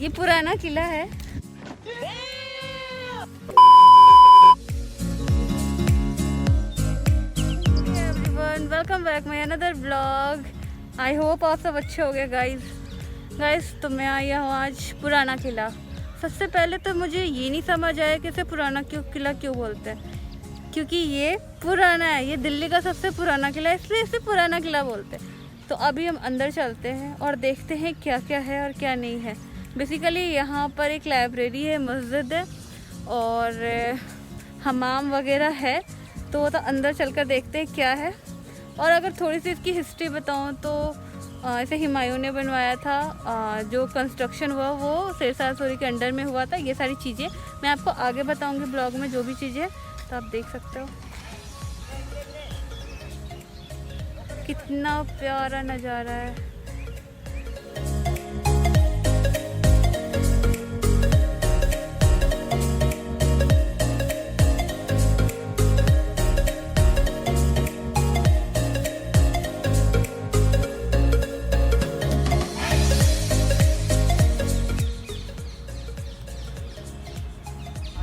ये पुराना किला है। Everyone, welcome back my another blog. I hope आप सब अच्छे हो गए गाइस। तो मैं आई हूँ आज पुराना किला। सबसे पहले तो मुझे ये नहीं समझ आया कि इसे पुराना किला क्यों बोलते हैं, क्योंकि ये पुराना है। ये दिल्ली का सबसे पुराना किला है, इसलिए इसे पुराना किला बोलते हैं। तो अभी हम अंदर चलते हैं और देखते हैं क्या क्या है और क्या नहीं है। बेसिकली यहाँ पर एक लाइब्रेरी है, मस्जिद है और हमाम वगैरह है। तो वो तो अंदर चलकर देखते हैं क्या है। और अगर थोड़ी सी इसकी हिस्ट्री बताऊँ तो इसे हुमायूं ने बनवाया था। जो कंस्ट्रक्शन हुआ वो शेरशाह सूरी के अंडर में हुआ था। ये सारी चीज़ें मैं आपको आगे बताऊँगी ब्लॉग में, जो भी चीज़ें तो आप देख सकते हो। कितना प्यारा नज़ारा है।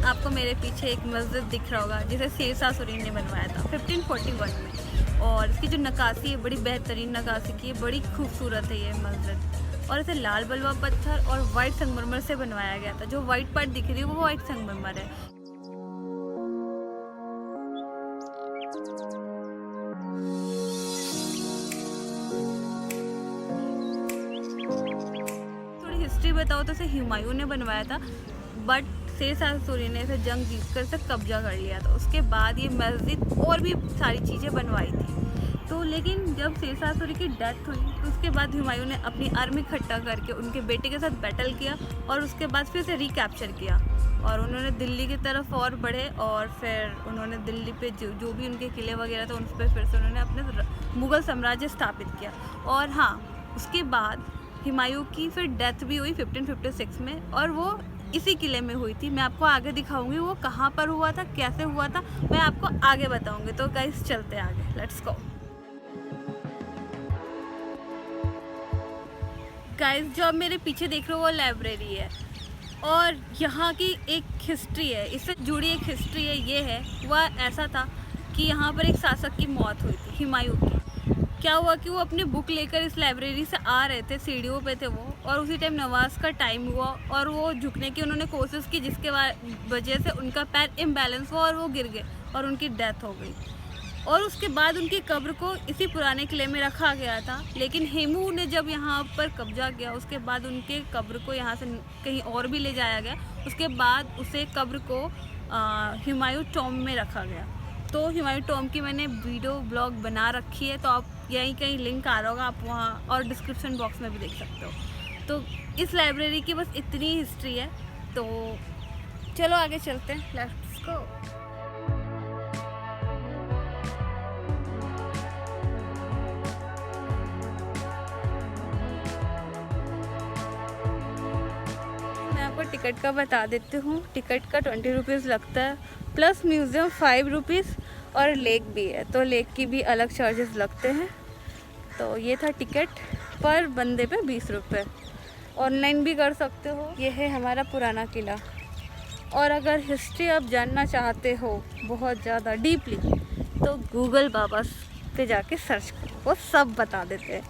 आपको मेरे पीछे एक मस्जिद दिख रहा होगा जिसे शेरशाह सूरी ने बनवाया था 1541 में। और इसकी जो नक्काशी है, बड़ी बेहतरीन नक्काशी की है, बड़ी खूबसूरत है ये मस्जिद। और इसे लाल बलुआ पत्थर और वाइट संगमरमर से बनवाया गया था। जो वाइट पार्ट दिख रही है वो वाइट संगमरमर है। थोड़ी हिस्ट्री बताओ तो इसे हुमायूं ने बनवाया था, बट शेरशाह सूरी ने इसे जंग जीतकर इसे कब्जा कर लिया था। उसके बाद ये मस्जिद और भी सारी चीज़ें बनवाई थी। तो लेकिन जब शेरशाह सूरी की डेथ हुई तो उसके बाद हुमायूं ने अपनी आर्मी इकट्ठा करके उनके बेटे के साथ बैटल किया और उसके बाद फिर से रिकैप्चर किया। और उन्होंने दिल्ली की तरफ और बढ़े और फिर उन्होंने दिल्ली पे जो भी उनके किले वगैरह थे उन पर फिर से उन्होंने अपने मुग़ल साम्राज्य स्थापित किया। और हाँ, उसके बाद हुमायूं की फिर डेथ भी हुई 1556 में, और वो इसी किले में हुई थी। मैं आपको आगे दिखाऊंगी वो कहाँ पर हुआ था, कैसे हुआ था, मैं आपको आगे बताऊंगी। तो गाइस चलते हैं आगे, लेट्स गो। गाइस, जो आप मेरे पीछे देख रहे हो वो लाइब्रेरी है और यहाँ की एक हिस्ट्री है, इससे जुड़ी एक हिस्ट्री है। ये है वह ऐसा था कि यहाँ पर एक शासक की मौत हुई थी, हुमायूं की। क्या हुआ कि वो अपनी बुक लेकर इस लाइब्रेरी से आ रहे थे, सीढ़ियों पे थे वो, और उसी टाइम नमाज का टाइम हुआ और वो झुकने की उन्होंने कोशिश की, जिसके वजह से उनका पैर इम्बैलेंस हुआ और वो गिर गए और उनकी डेथ हो गई। और उसके बाद उनकी कब्र को इसी पुराने किले में रखा गया था। लेकिन हेमू ने जब यहाँ पर कब्जा किया उसके बाद उनके कब्र को यहाँ से कहीं और भी ले जाया गया। उसके बाद उसे कब्र को हुमायूं टॉम्ब में रखा गया। तो हुमायूं टॉम्ब की मैंने वीडियो ब्लॉग बना रखी है, तो आप यहीं कहीं लिंक आ रहा होगा, आप वहाँ और डिस्क्रिप्शन बॉक्स में भी देख सकते हो। तो इस लाइब्रेरी की बस इतनी हिस्ट्री है। तो चलो आगे चलते हैं, लेट्स गो। मैं आपको टिकट का बता देती हूँ। टिकट का 20 रुपीज़ लगता है, प्लस म्यूज़ियम 5 रुपीज़ और लेक भी है, तो लेक की भी अलग चार्जेस लगते हैं। तो ये था टिकट, पर बंदे पे 20 रुपये। ऑनलाइन भी कर सकते हो। ये है हमारा पुराना किला। और अगर हिस्ट्री आप जानना चाहते हो बहुत ज़्यादा डीपली, तो गूगल बाबा पे जाके सर्च करो, वो सब बता देते हैं।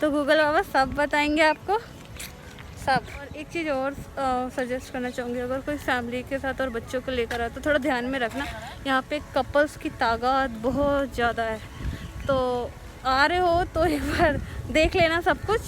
तो गूगल बाबा सब बताएंगे आपको, सब। और एक चीज़ और सजेस्ट करना चाहूँगी, अगर कोई फैमिली के साथ और बच्चों को लेकर आए तो थोड़ा ध्यान में रखना, यहाँ पे कपल्स की तादाद बहुत ज़्यादा है। तो आ रहे हो तो एक बार देख लेना सब कुछ।